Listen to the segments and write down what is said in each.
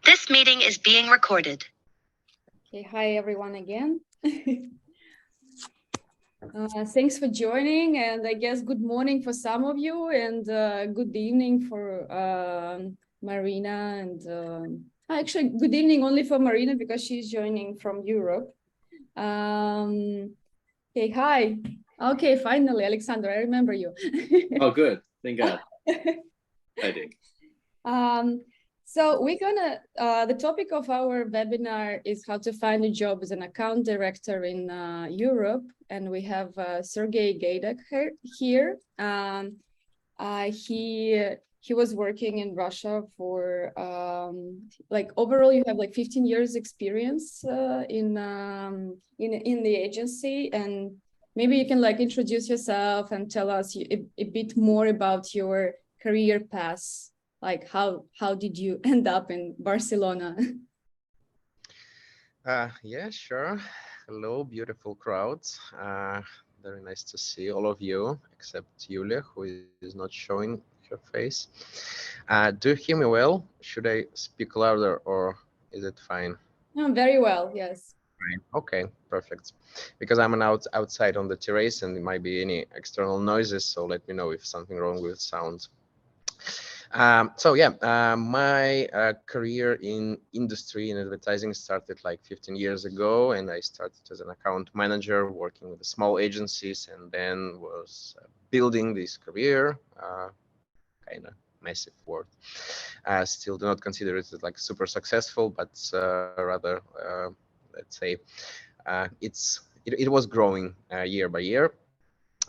This meeting is being recorded. Okay, hi everyone again. Thanks for joining, and I guess good morning for some of you, and good evening for Marina, and actually good evening only for Marina because she's joining from Europe. Okay, hi. Okay, finally, Alexander, I remember you. Oh, good. Thank God. Hi, Dick. So we're gonna, the topic of our webinar is how to find a job as an account director in Europe. And we have Sergey Geidek here. He was working in Russia for, like overall you have like 15 years experience in the agency. And maybe you can like introduce yourself and tell us a bit more about your career path. Like how did you end up in Barcelona? Yeah, sure. Hello, beautiful crowds. Very nice to see all of you, except Yulia, who is not showing her face. Do you hear me well? Should I speak louder or is it fine? No, very well, yes. Okay, perfect. Because I'm outside on the terrace and there might be any external noises, so let me know if something wrong with sound. So yeah, my career in industry and advertising started like 15 years ago, and I started as an account manager working with the small agencies, and then was building this career. Kind of massive word. Still do not consider it like super successful, but rather let's say it was growing year by year.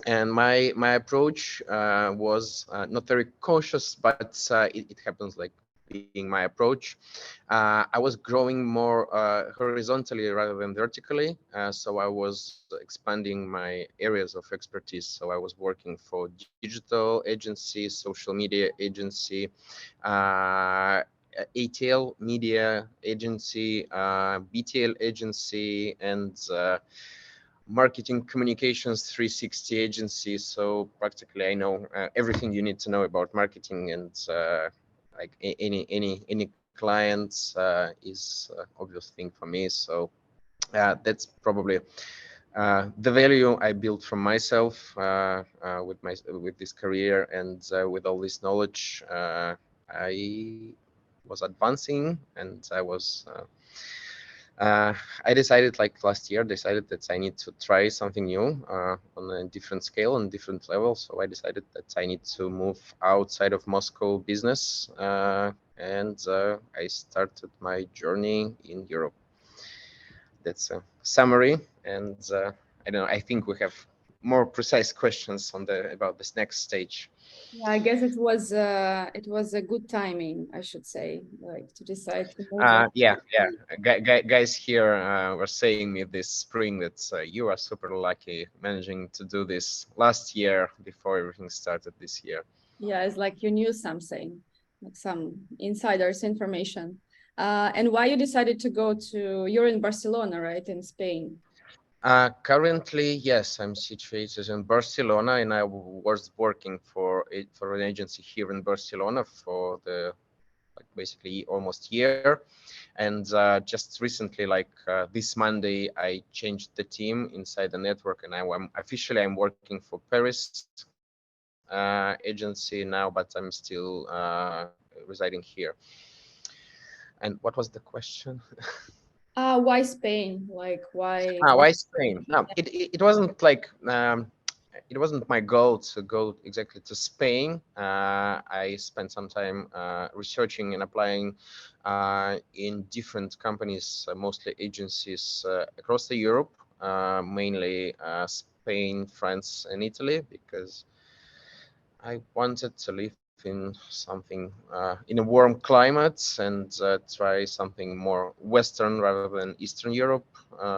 And my approach was not very cautious, but it happens like being my approach. I was growing more horizontally rather than vertically, so I was expanding my areas of expertise. So I was working for digital agency, social media agency, ATL media agency, BTL agency, and marketing communications 360 agency. So practically I know everything you need to know about marketing, and like any clients is obvious thing for me. So that's probably the value I built from myself with this career, and with all this knowledge I was advancing, and I decided like last year, decided that I need to try something new on a different scale and different level. So I decided that I need to move outside of Moscow business, and I started my journey in Europe. That's a summary, and I don't know. I think we have more precise questions on about this next stage. Yeah, I guess it was a good timing, I should say, like to decide to move. Yeah. Guys here were saying me this spring that you are super lucky managing to do this last year before everything started this year. Yeah, it's like you knew something, like some insiders information. And why you decided to go to, you're in Barcelona, right, in Spain? Currently, yes, I'm situated in Barcelona, and I was working for an agency here in Barcelona for the basically almost year. And just recently, like this Monday, I changed the team inside the network, and I'm working for Paris agency now, but I'm still residing here. And what was the question? Why Spain? Like why? Why Spain? No, it wasn't like it wasn't my goal to go exactly to Spain. I spent some time researching and applying in different companies, mostly agencies across the Europe, mainly Spain, France, and Italy, because I wanted to live in something in a warm climate and try something more Western rather than Eastern Europe.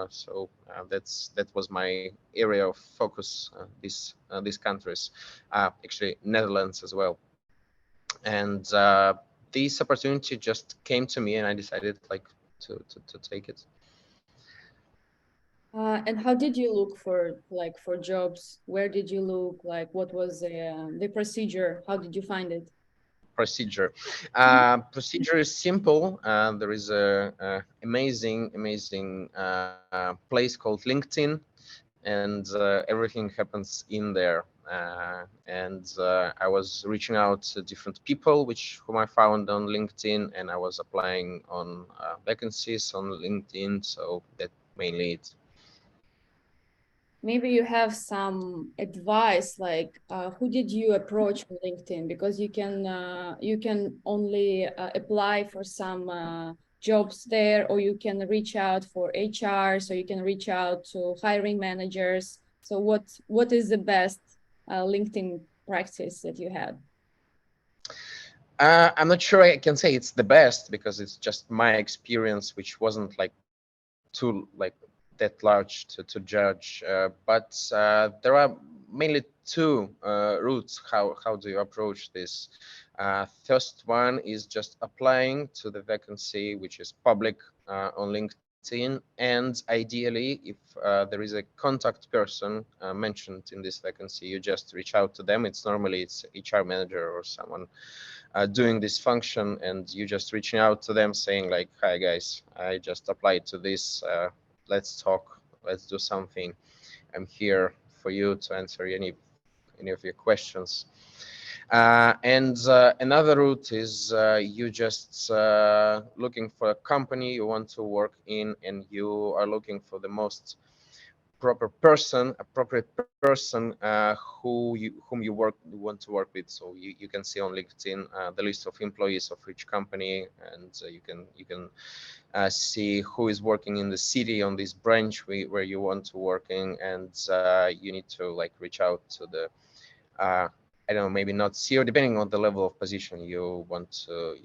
So that was my area of focus. These countries, actually Netherlands as well, and this opportunity just came to me, and I decided like to take it. And how did you look for jobs? Where did you look? Like what was the procedure? How did you find it? procedure. Procedure is simple. There is a amazing place called LinkedIn, and everything happens in there. I was reaching out to different people whom I found on LinkedIn, and I was applying on vacancies on LinkedIn. So that mainly it. Maybe you have some advice, like who did you approach on LinkedIn? Because you can only apply for some jobs there, or you can reach out for HR, so you can reach out to hiring managers. So what is the best LinkedIn practice that you had? I'm not sure I can say it's the best, because it's just my experience, which wasn't like too like that large to judge. But there are mainly two routes. How do you approach this? First one is just applying to the vacancy, which is public on LinkedIn, and ideally, if there is a contact person mentioned in this vacancy, you just reach out to them. It's HR manager or someone doing this function, and you just reaching out to them saying like, hi guys, I just applied to this, let's talk, let's do something. I'm here for you to answer any of your questions. Another route is you just looking for a company you want to work in, and you are looking for the most appropriate person whom you want to work with. So you can see on LinkedIn the list of employees of each company, and you can see who is working in the city on this branch where you want to work in, and you need to like reach out to the I don't know, maybe not CEO, depending on the level of position you want to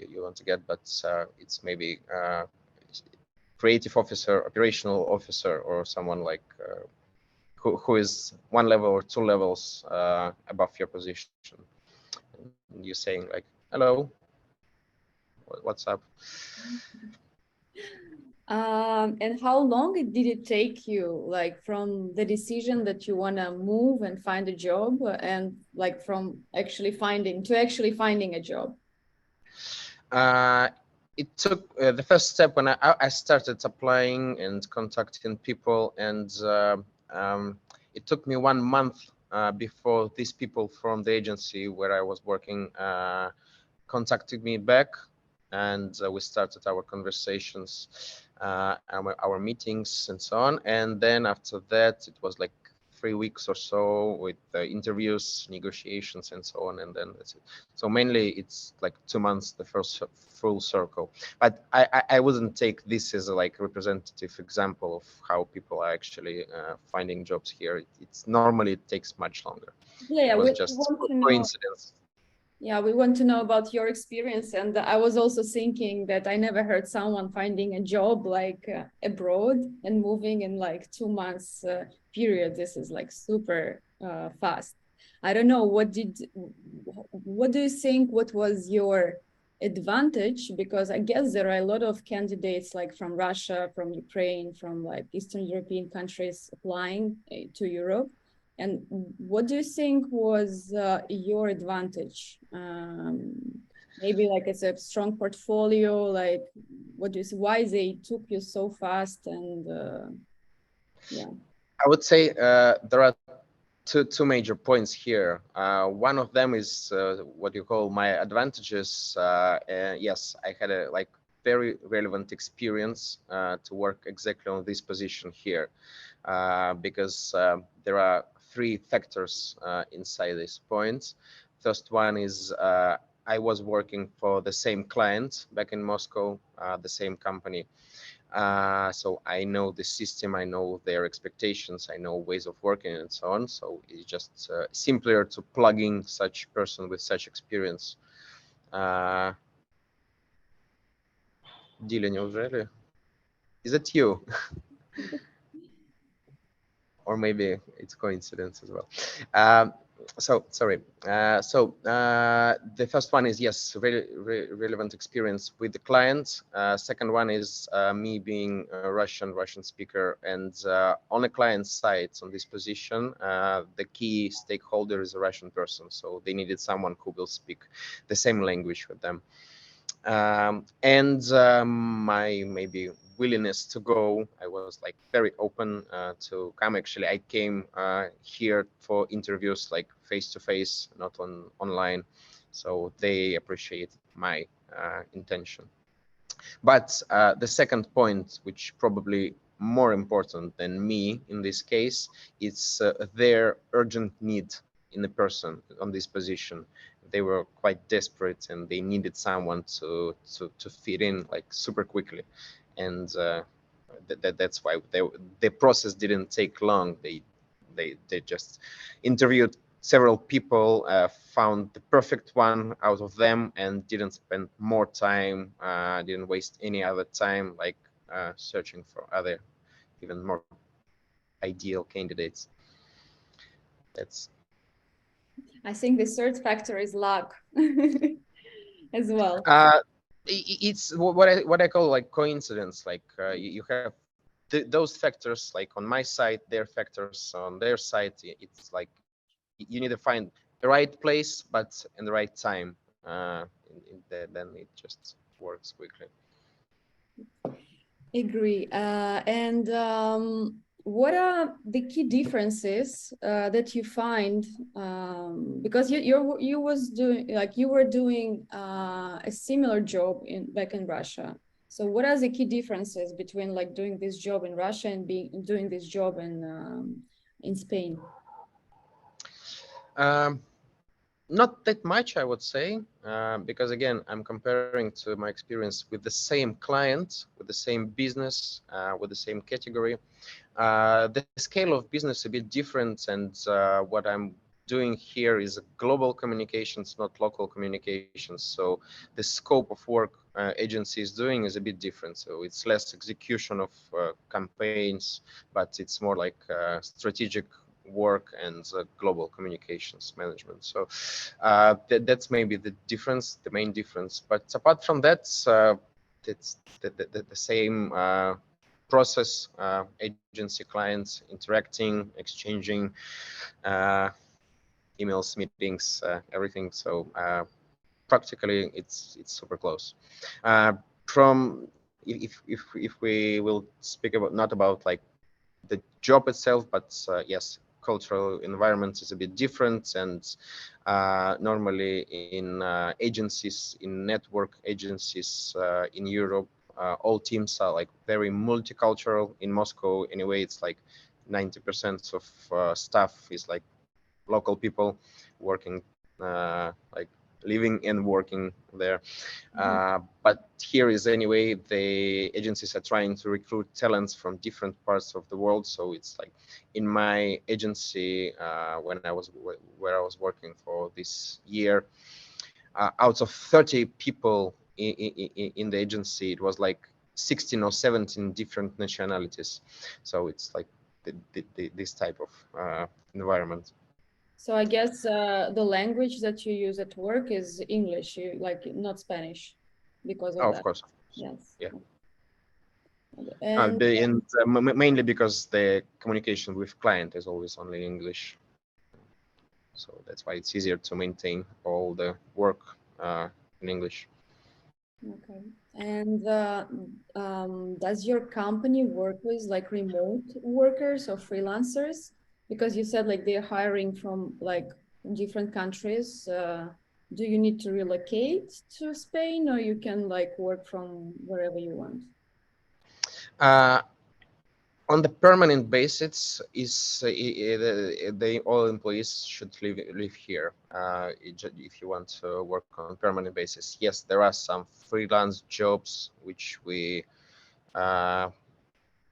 get, but it's maybe creative officer, operational officer, or someone like who is one level or two levels above your position. And you're saying like, hello, what's up? And how long did it take you, like from the decision that you want to move and find a job, and like from actually finding a job? It took the first step when I started applying and contacting people, and it took me 1 month before these people from the agency where I was working contacted me back, and we started our conversations, our meetings and so on. And then after that, it was like 3 weeks or so with interviews, negotiations, and so on, and then that's it. So mainly it's like 2 months, the first full circle. But I wouldn't take this as a like representative example of how people are actually finding jobs here. It's normally it takes much longer. Yeah, it was just coincidence. Yeah, we want to know about your experience. And I was also thinking that I never heard someone finding a job like abroad and moving in like 2 months period. This is like super fast. I don't know, what do you think, what was your advantage? Because I guess there are a lot of candidates like from Russia, from Ukraine, from like Eastern European countries applying to Europe. And what do you think was your advantage? Maybe like it's a strong portfolio, like why they took you so fast? And yeah. I would say there are two major points here. One of them is what you call my advantages. Yes, I had a like very relevant experience to work exactly on this position here, because there are 3 factors inside this point. First one is I was working for the same client back in Moscow, the same company. So I know the system, I know their expectations, I know ways of working and so on. So it's just simpler to plug in such person with such experience. Диля, неужели? Is it you? Or maybe it's coincidence as well. So sorry. The first one is yes, relevant experience with the client. Second one is me being a Russian speaker, and on the client side on this position, the key stakeholder is a Russian person, so they needed someone who will speak the same language with them. My maybe willingness to go, I was like very open to come. Actually, I came here for interviews like face to face, not online, so they appreciate my intention. But the second point, which probably more important than me in this case, it's their urgent need in the person on this position. They were quite desperate and they needed someone to fit in like super quickly, and that's why the process didn't take long. They just interviewed several people, found the perfect one out of them, and didn't spend more time, didn't waste any other time like searching for other even more ideal candidates. That's. I think the third factor is luck as well. It's what I call like coincidence. Like you have those factors like on my side, their factors on their side. It's like you need to find the right place, but in the right time. Then it just works quickly. Agree. What are the key differences that you find? Because you were doing a similar job back in Russia. So what are the key differences between like doing this job in Russia and doing this job in Spain? Not that much, I would say, because again, I'm comparing to my experience with the same client, with the same business, with the same category. The scale of business a bit different, and what I'm doing here is global communications, not local communications. So the scope of work agency is doing is a bit different. So it's less execution of campaigns, but it's more like strategic work and global communications management. So that's maybe the difference, the main difference. But apart from that, it's the same process, agency clients interacting, exchanging emails, meetings, everything. So practically it's super close. From if we will speak about not about like the job itself, but yes, cultural environment is a bit different, and normally in agencies, in network agencies in Europe, all teams are like very multicultural. In Moscow anyway, it's like 90% of staff is like local people working like living and working there. But here is anyway, the agencies are trying to recruit talents from different parts of the world. So it's like in my agency, where I was working for this year, out of 30 people in the agency, it was like 16 or 17 different nationalities. So it's like this type of environment. So I guess the language that you use at work is English, not Spanish, because of that. Of course. Yes. Yeah. And Mainly because the communication with client is always only English. So that's why it's easier to maintain all the work in English. okay. And does your company work with like remote workers or freelancers? Because you said like they're hiring from like different countries. Do you need to relocate to Spain, or you can like work from wherever you want? On the permanent basis, all employees should live here. If you want to work on permanent basis, yes, there are some freelance jobs which we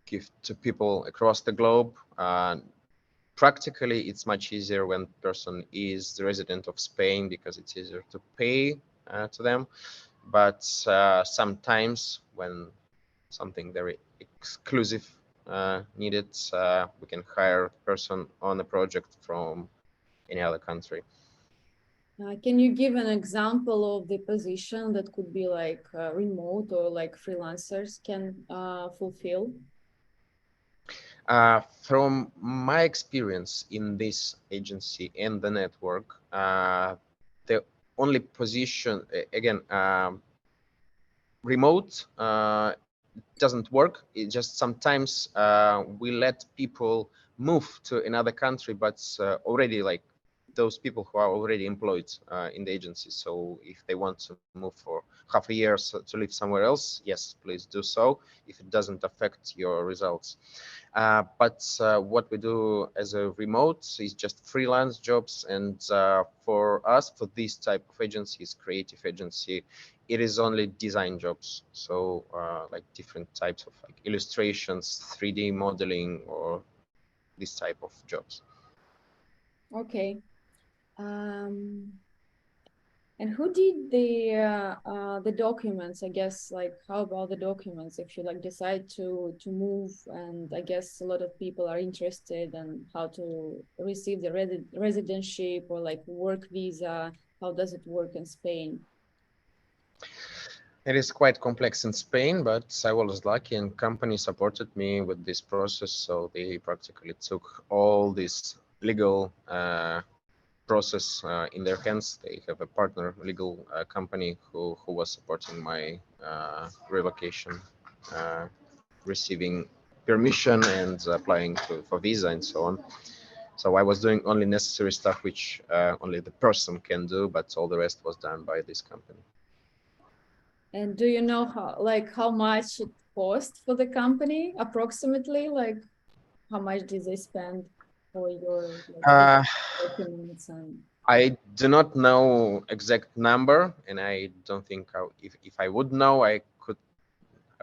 give to people across the globe. Practically, it's much easier when person is the resident of Spain because it's easier to pay to them. But sometimes when something very exclusive needed, we can hire a person on a project from any other country. Can you give an example of the position that could be like remote or like freelancers can fulfill? From my experience in this agency and the network, the only position, again, remote doesn't work. It just sometimes we let people move to another country, but already like those people who are already employed in the agency. So if they want to move for half a year to live somewhere else, yes, please do so if it doesn't affect your results. But what we do as a remote is just freelance jobs. And for us, for this type of agencies, creative agency, it is only design jobs. So like different types of like illustrations, 3D modeling, or this type of jobs. Okay. And who did the documents? I guess, like, how about the documents if you like decide to move? And I guess a lot of people are interested in how to receive the residency or like work visa. How does it work in Spain? It is quite complex in Spain, but I was lucky and company supported me with this process. So they practically took all this legal process in their hands. They have a partner legal company who was supporting my relocation, receiving permission and applying for visa and so on. So I was doing only necessary stuff which only the person can do, but all the rest was done by this company. And do you know how much it cost for the company approximately? Like how much did they spend for your like, documents and? I do not know exact number, and I don't think if I would know, I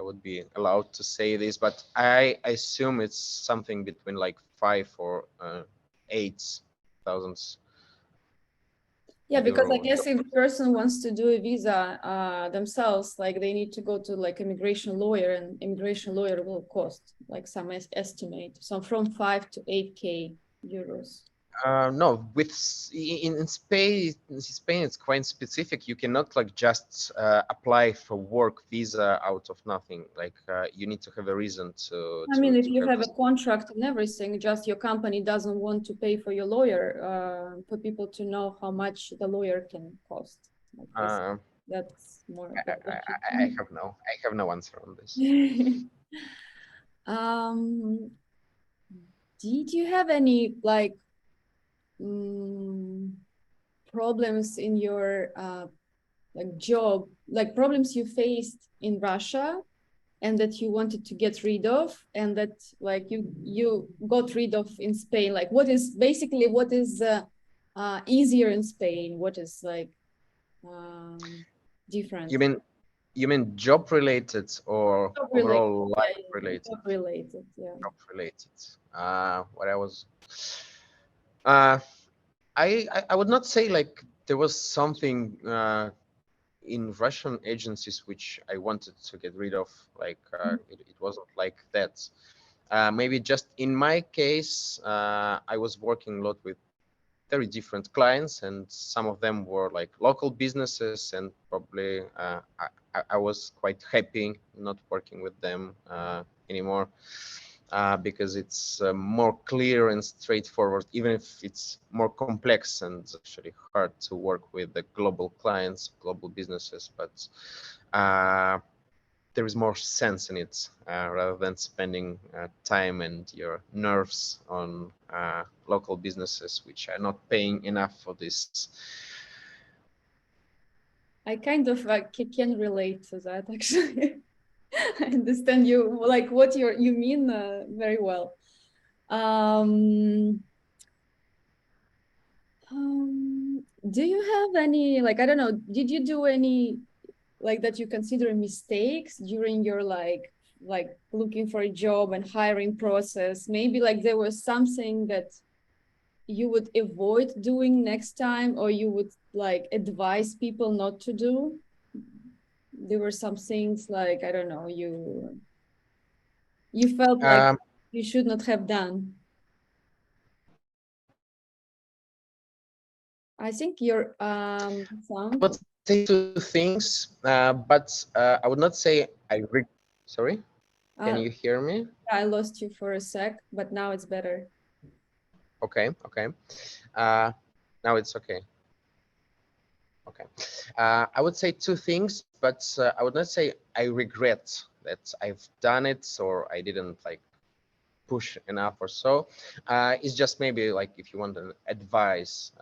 would be allowed to say this, but I assume it's something between like 5 or 8,000. Yeah, because I euro. guess if the person wants to do a visa themselves, like they need to go to like immigration lawyer, and immigration lawyer will cost like some estimate, so from 5 to 8K euros. No, in Spain it's quite specific. You cannot like just apply for work visa out of nothing. Like you need to have a reason to. I mean, if you have have this. a contract and everything, just your company doesn't want to pay for your lawyer, for people to know how much the lawyer can cost. Like this. That's more. I have no answer on this. Did you have any like problems in your like job, like problems you faced in Russia and that you wanted to get rid of, and that like you got rid of in Spain? Like what is easier in Spain? What is like different? You mean job related or Job overall related, life related? Job related, yeah. Job related. What I was. I would not say like there was something in Russian agencies which I wanted to get rid of. Like it wasn't like that. Maybe just in my case, I was working a lot with very different clients, and some of them were like local businesses, and probably I was quite happy not working with them anymore. Because it's more clear and straightforward, even if it's more complex and actually hard to work with the global clients, global businesses. But there is more sense in it rather than spending time and your nerves on local businesses which are not paying enough for this. I kind of can relate to that actually. I understand you like what you mean very well. Do you have any like, I don't know, did you do any like that you consider mistakes during your like looking for a job and hiring process? Maybe like there was something that you would avoid doing next time, or you would like advise people not to do? There were some things like, I don't know, you felt like you should not have done. I think your sound. But say two things, but I would not say sorry, can you hear me? I lost you for a sec, but now it's better. Okay, okay. Now it's okay. Okay. I would say two things, but I would not say I regret that I've done it or I didn't like push enough or so. It's just maybe like if you want an advice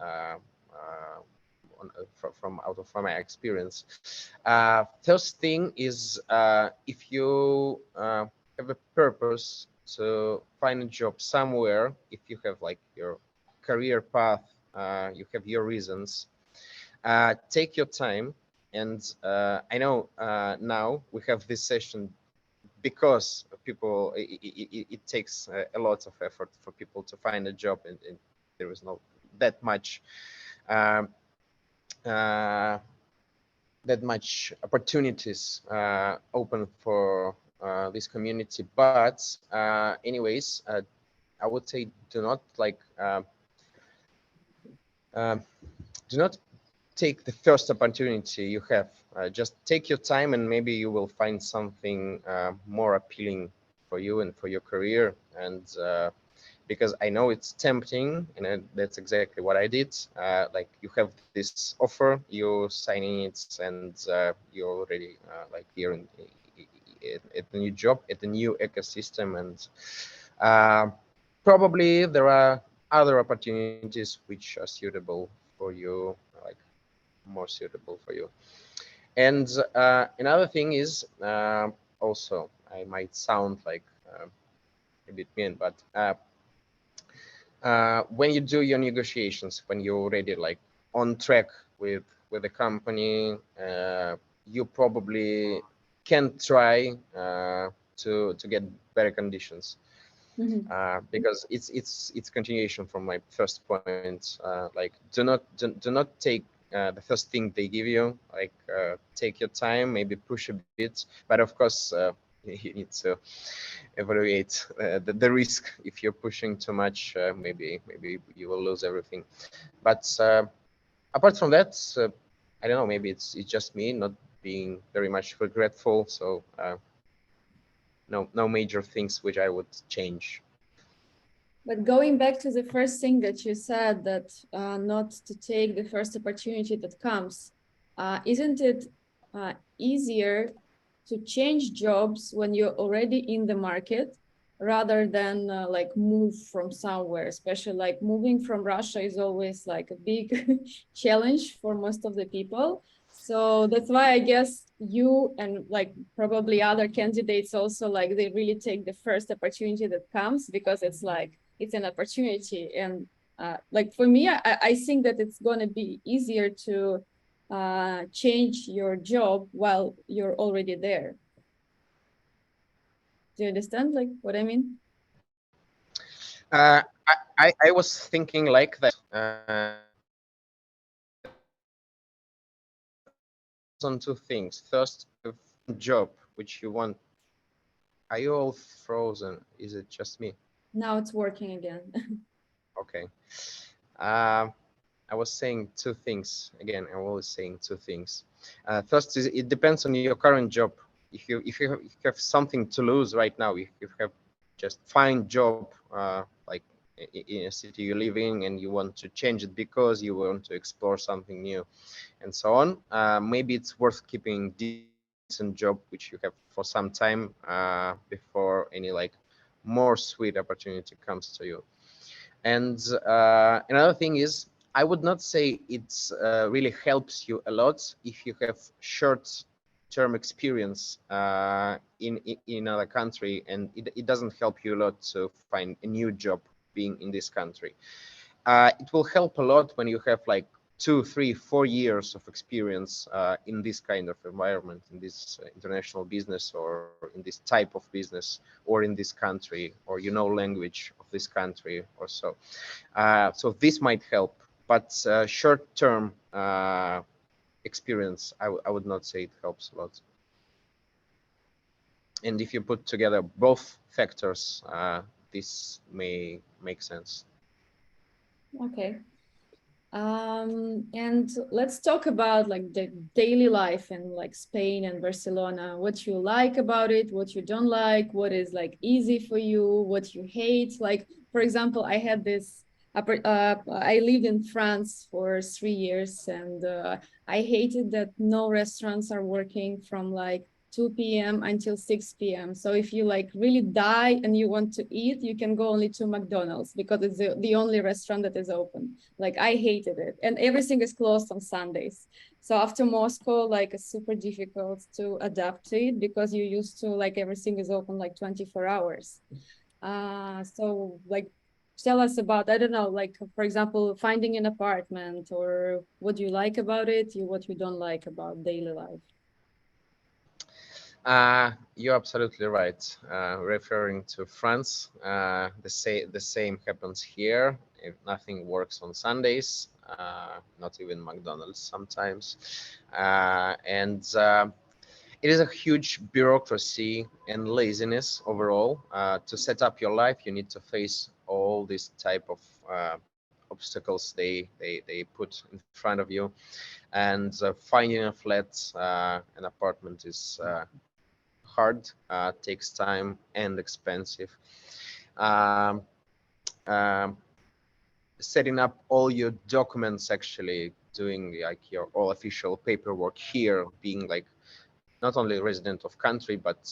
from my experience. First thing is if you have a purpose to find a job somewhere, if you have like your career path, you have your reasons, take your time. And I know now we have this session because people, it takes a lot of effort for people to find a job, and there is not that much opportunities open for this community. But anyways, I would say do not like do not take the first opportunity you have. Just take your time, and maybe you will find something more appealing for you and for your career. And because I know it's tempting, and that's exactly what I did. Like you have this offer, you signing it, and you're already like here at the new job, at the new ecosystem, and probably there are other opportunities which are suitable for you, like more suitable for you. And another thing is also, I might sound like a bit mean, but when you do your negotiations, when you're already like on track with the company, you probably can try to get better conditions. Because it's continuation from my first point. Like do not take the first thing they give you. Like take your time, maybe push a bit, but of course you need to evaluate the risk. If you're pushing too much, maybe you will lose everything. But apart from that, I don't know, maybe it's just me not being very much regretful. So no major things which I would change. But going back to the first thing that you said, that not to take the first opportunity that comes, isn't it easier to change jobs when you're already in the market rather than like move from somewhere? Especially like moving from Russia is always like a big challenge for most of the people. So that's why I guess you and like probably other candidates also, like they really take the first opportunity that comes, because it's like it's an opportunity. And like for me, I think that it's going to be easier to change your job while you're already there. Do you understand like what I mean? I was thinking like that. On two things. First, job which you want. Are you all frozen? Is it just me? Now it's working again. Okay. I was saying two things again. I'm always saying two things. First is it depends on your current job. If you have something to lose right now, if you have just find job like in a city you live in, and you want to change it because you want to explore something new and so on, maybe it's worth keeping decent job which you have for some time before any like more sweet opportunity comes to you. And another thing is, I would not say it's really helps you a lot if you have short-term experience in another country, and it doesn't help you a lot to find a new job being in this country. It will help a lot when you have like 2, 3, 4 years of experience in this kind of environment, in this international business, or in this type of business, or in this country, or you know language of this country or so. So this might help, but short-term experience, I would not say it helps a lot. And if you put together both factors, this may make sense. Okay. And let's talk about like the daily life in like Spain and Barcelona, what you like about it, what you don't like, what is like easy for you, what you hate. Like, for example, I had this, I lived in France for 3 years, and I hated that no restaurants are working from like 2 p.m. until 6 p.m. So if you like really die and you want to eat, you can go only to McDonald's because it's the only restaurant that is open. Like I hated it, and everything is closed on Sundays. So after Moscow, like it's super difficult to adapt to it because you used to like everything is open like 24 hours. So like tell us about, I don't know, like for example, finding an apartment, or what you like about it, what you don't like about daily life. You're absolutely right. Referring to France, the same happens here. If nothing works on Sundays, not even McDonald's sometimes, and it is a huge bureaucracy and laziness overall. To set up your life, you need to face all this type of obstacles they put in front of you, and finding a flat, an apartment is hard, takes time and expensive. Um, um, Setting up all your documents, actually doing like your all official paperwork here, being like not only resident of country but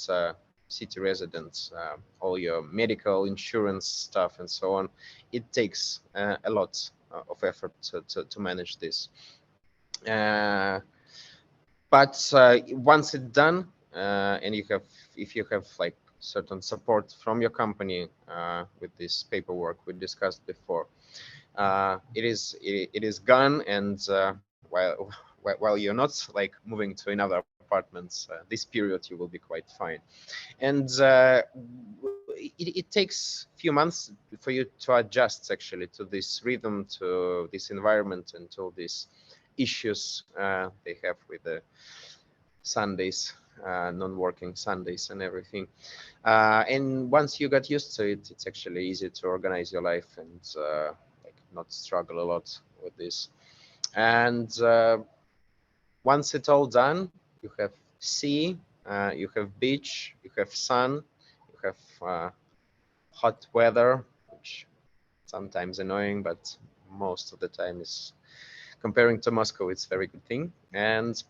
city residents, all your medical insurance stuff and so on. It takes a lot of effort to manage this. But once it's done, and if you have like certain support from your company with this paperwork we discussed before, it is gone, and while you're not like moving to another apartment, this period you will be quite fine. And it takes a few months for you to adjust actually to this rhythm, to this environment, and to these issues they have with the Sundays, non-working Sundays and everything. And once you get used to it, it's actually easy to organize your life and like not struggle a lot with this. And once it's all done, you have sea, you have beach, you have sun, you have hot weather, which sometimes annoying, but most of the time is, comparing to Moscow, it's a very good thing. And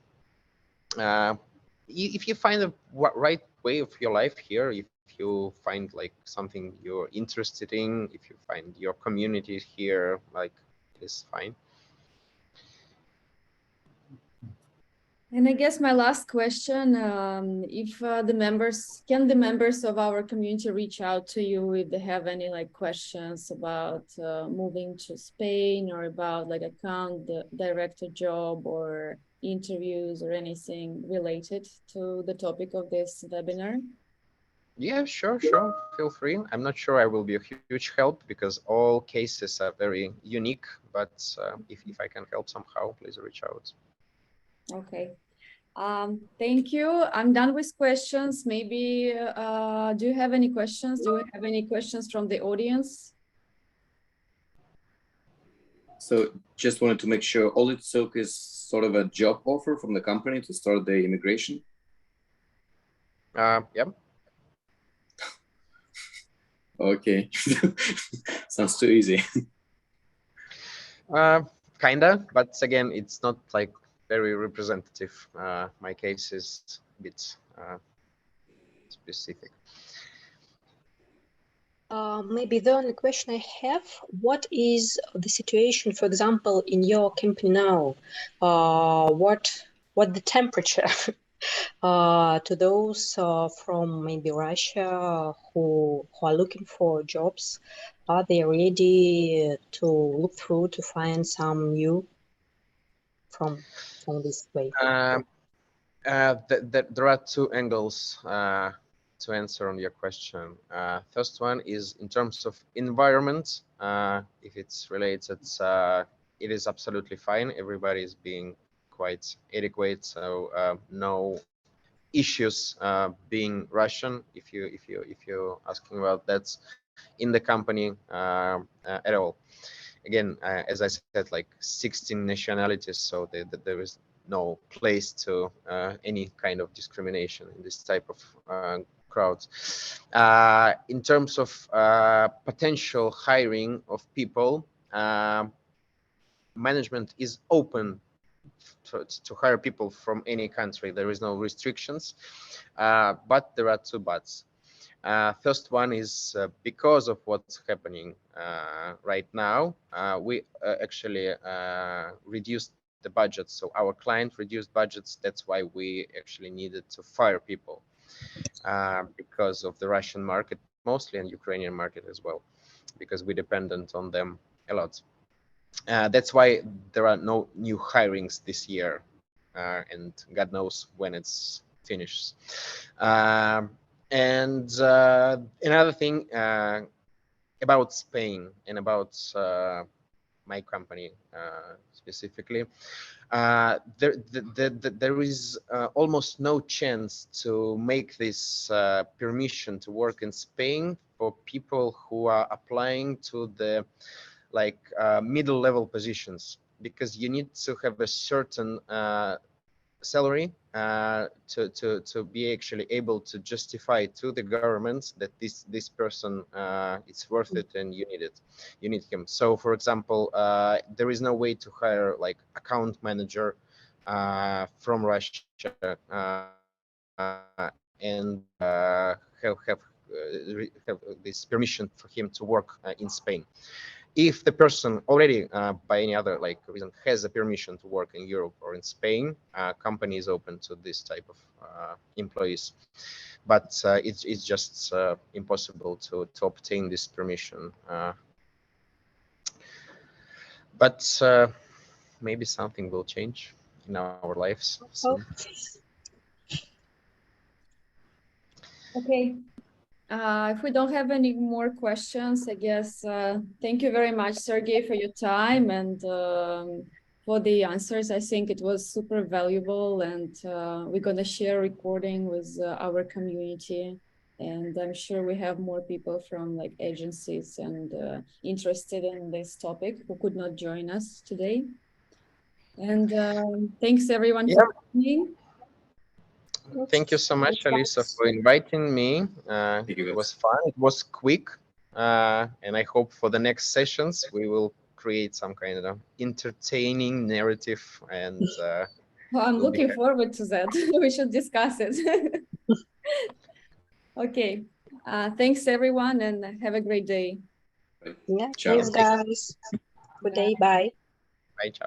if you find the right way of your life here, if you find like something you're interested in, if you find your community here, like it's fine. And I guess my last question, if the members of our community reach out to you if they have any like questions about moving to Spain, or about like account director job, or interviews, or anything related to the topic of this webinar? Yeah, sure. Feel free. I'm not sure I will be a huge help because all cases are very unique, but if I can help somehow, please reach out. Okay. Thank you. I'm done with questions. Maybe, do you have any questions? Do we have any questions from the audience? So just wanted to make sure all it took is sort of a job offer from the company to start the immigration. Yep. Okay. Sounds too easy. Kinda, but again, it's not like very representative. My case is a bit specific. Maybe the only question I have, what is the situation, for example, in your company now? What the temperature to those from maybe Russia who are looking for jobs? Are they ready to look through to find some new from this way? There are two angles to answer on your question. First one is in terms of environment. If it's related, it is absolutely fine. Everybody is being quite adequate, so no issues being Russian. If you're asking about that in the company at all. again, as I said, like 16 nationalities, so there is no place to any kind of discrimination in this type of crowds. In terms of potential hiring of people, management is open to hire people from any country. There is no restrictions, but there are two buts. First one is because of what's happening right now, we actually reduced the budget. So our client reduced budgets. That's why we actually needed to fire people because of the Russian market mostly and Ukrainian market as well, because we're dependent on them a lot. That's why there are no new hirings this year, and God knows when it's finished. And another thing about Spain and about my company specifically, there is almost no chance to make this permission to work in Spain for people who are applying to the middle level positions, because you need to have a certain salary to be actually able to justify to the government that this person it's worth it and you need him. So for example, there is no way to hire like account manager from Russia and have this permission for him to work in Spain. If the person already, by any other reason, has a permission to work in Europe or in Spain, company is open to this type of employees. But it's just impossible to obtain this permission. But maybe something will change in our lives soon. Okay. If we don't have any more questions, I guess, thank you very much, Sergey, for your time and for the answers. I think it was super valuable, and we're going to share recording with our community. And I'm sure we have more people from agencies and interested in this topic who could not join us today. And thanks everyone for coming. Thank you so much, Alisa, for inviting me. It was fun. It was quick. And I hope for the next sessions, we will create some kind of entertaining narrative. And well, I'm looking forward to that. We should discuss it. Okay. Thanks, everyone, and have a great day. Yeah, thanks, guys. Good day. Bye. Bye, ciao.